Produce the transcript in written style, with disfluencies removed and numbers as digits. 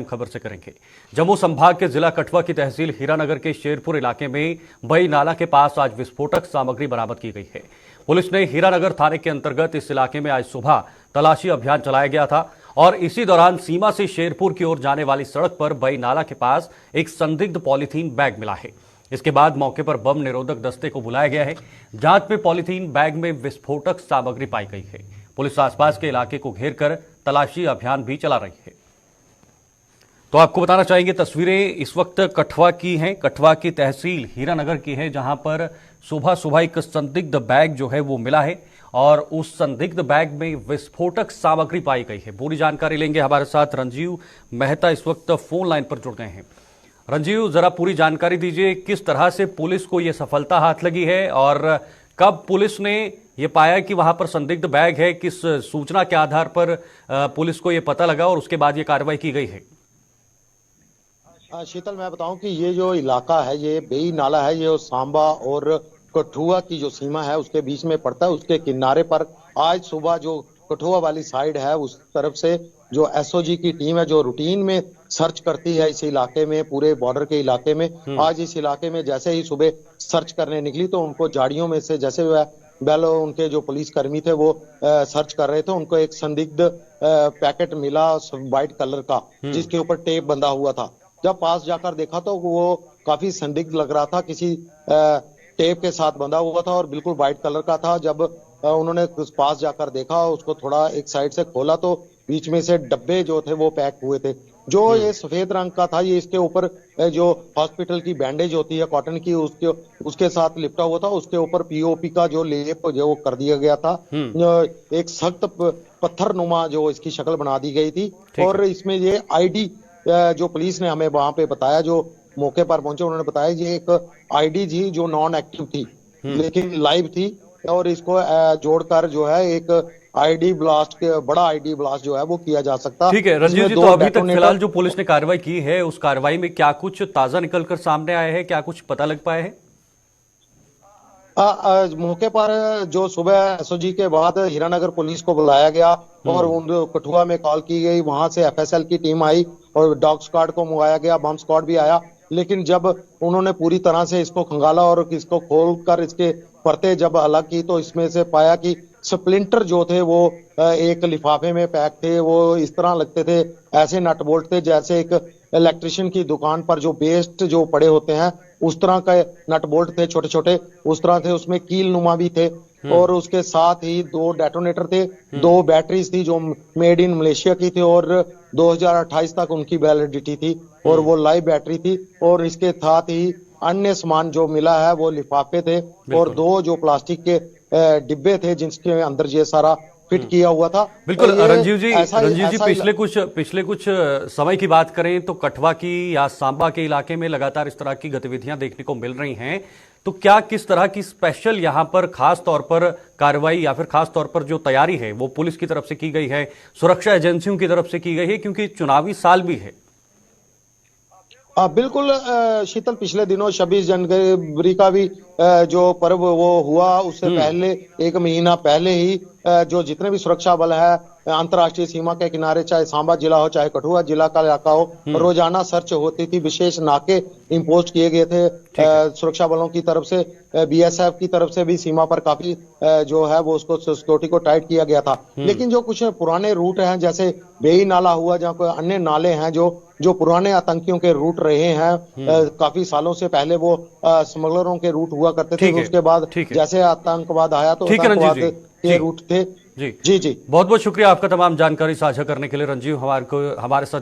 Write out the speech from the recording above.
खबर से करेंगे। जम्मू संभाग के जिला कठुआ की तहसील हीरानगर के शेरपुर इलाके में बई नाला के पास आज विस्फोटक सामग्री बरामद की गई है। पुलिस ने हीरानगर थाने के अंतर्गत इस इलाके में आज सुबह तलाशी अभियान चलाया गया था और इसी दौरान सीमा से शेरपुर की ओर जाने वाली सड़क पर बई नाला के पास एक संदिग्ध पॉलीथीन बैग मिला है। इसके बाद मौके पर बम निरोधक दस्ते को बुलाया गया है। जांच में पॉलीथीन बैग में विस्फोटक सामग्री पाई गई है। पुलिस आसपास के इलाके को घेर कर तलाशी अभियान भी चला रही है। तो आपको बताना चाहेंगे, तस्वीरें इस वक्त कठुआ की हैं। कठुआ की तहसील हीरानगर की है, जहां पर सुबह सुबह एक संदिग्ध बैग जो है वो मिला है और उस संदिग्ध बैग में विस्फोटक सामग्री पाई गई है। पूरी जानकारी लेंगे। हमारे साथ रंजीव मेहता इस वक्त फोन लाइन पर जुड़ गए हैं। रंजीव, जरा पूरी जानकारी दीजिए, किस तरह से पुलिस को यह सफलता हाथ लगी है और कब पुलिस ने यह पाया कि वहां पर संदिग्ध बैग है? किस सूचना के आधार पर पुलिस को यह पता लगा और उसके बाद यह कार्रवाई की गई है? शीतल, मैं बताऊं कि ये जो इलाका है, ये बेई नाला है, ये सांबा और कठुआ की जो सीमा है उसके बीच में पड़ता है। उसके किनारे पर आज सुबह जो कठुआ वाली साइड है उस तरफ से जो एसओजी की टीम है जो रूटीन में सर्च करती है इस इलाके में, पूरे बॉर्डर के इलाके में, आज इस इलाके में जैसे ही सुबह सर्च करने निकली तो उनको झाड़ियों में से जैसे बैलो उनके जो पुलिसकर्मी थे वो सर्च कर रहे थे, उनको एक संदिग्ध पैकेट मिला व्हाइट कलर का जिसके ऊपर टेप बंधा हुआ था। जब पास जाकर देखा तो वो काफी संदिग्ध लग रहा था, किसी टेप के साथ बंधा हुआ था और बिल्कुल व्हाइट कलर का था। जब उन्होंने पास जाकर देखा, उसको थोड़ा एक साइड से खोला तो बीच में से डब्बे जो थे वो पैक हुए थे। जो ये सफेद रंग का था, ये इसके ऊपर जो हॉस्पिटल की बैंडेज होती है कॉटन की, उसके साथ लिपटा हुआ था। उसके ऊपर पीओपी का जो लेप जो कर दिया गया था, एक सख्त पत्थर नुमा जो इसकी शक्ल बना दी गई थी। और इसमें ये आईडी जो पुलिस ने हमें वहां पे बताया, जो मौके पर पहुंचे उन्होंने बताया ये एक आईडी थी जो नॉन एक्टिव थी लेकिन लाइव थी और इसको जोड़कर जो है एक आईडी ब्लास्ट के बड़ा आईडी ब्लास्ट जो है वो किया जा सकता। ठीक है रंजीव जी, तो अभी तक फिलहाल जो पुलिस ने कार्रवाई की है उस कार्रवाई में क्या कुछ ताजा निकलकर सामने आया है? क्या कुछ पता लग पाया है? मौके पर जो सुबह एसओजी के बाद हीरानगर पुलिस को बुलाया गया और उन कठुआ में कॉल की गई, वहां से एफएसएल की टीम आई और डॉग स्क्वाड को मंगाया गया, बम स्क्वाड भी आया। लेकिन जब उन्होंने पूरी तरह से इसको खंगाला और इसको खोलकर इसके परतें जब अलग की तो इसमें से पाया कि स्प्लिंटर जो थे वो एक लिफाफे में पैक थे। वो इस तरह लगते थे, ऐसे नट बोल्ट थे जैसे एक इलेक्ट्रिशियन की दुकान पर जो बेस्ट जो पड़े होते हैं उस तरह का नट बोल्ट थे, छोटे छोटे उस तरह थे। उसमें कील नुमा भी थे और उसके साथ ही 2 डेटोनेटर थे, 2 बैटरीज थी जो मेड इन मलेशिया की थी और 2028 तक उनकी वैलिडिटी थी और वो लाइव बैटरी थी। और इसके साथ ही अन्य सामान जो मिला है वो लिफाफे थे और 2 जो प्लास्टिक के डिब्बे थे जिसके अंदर ये सारा फिट किया हुआ था। बिल्कुल रंजीव जी, पिछले कुछ समय की बात करें तो कठुआ की या सांबा के इलाके में लगातार इस तरह की गतिविधियां देखने को मिल रही हैं। तो क्या किस तरह की स्पेशल यहां पर खास तौर पर कार्रवाई या फिर खास तौर पर जो तैयारी है वो पुलिस की तरफ से की गई है, सुरक्षा एजेंसियों की तरफ से की गई है, क्योंकि चुनावी साल भी है? बिल्कुल शीतल, पिछले दिनों 26 जनवरी का भी जो पर्व वो हुआ, उससे पहले 1 महीना पहले ही जो जितने भी सुरक्षा बल है अंतर्राष्ट्रीय सीमा के किनारे, चाहे सांबा जिला हो चाहे कठुआ जिला का इलाका हो, रोजाना सर्च होती थी। विशेष नाके इंपोज किए गए थे सुरक्षा बलों की तरफ से, बीएसएफ की तरफ से भी सीमा पर काफी जो है वो उसको सिक्योरिटी को टाइट किया गया था। लेकिन जो कुछ पुराने रूट हैं जैसे बेई नाला हुआ, जहाँ कोई अन्य नाले हैं जो पुराने आतंकियों के रूट रहे हैं, काफी सालों से पहले वो स्मगलरों के रूट हुआ करते थे। उसके बाद जैसे आतंकवाद आया तो आतंकवाद के रूट थे। जी जी, बहुत बहुत शुक्रिया आपका तमाम जानकारी साझा करने के लिए रंजीव हमारे साथ।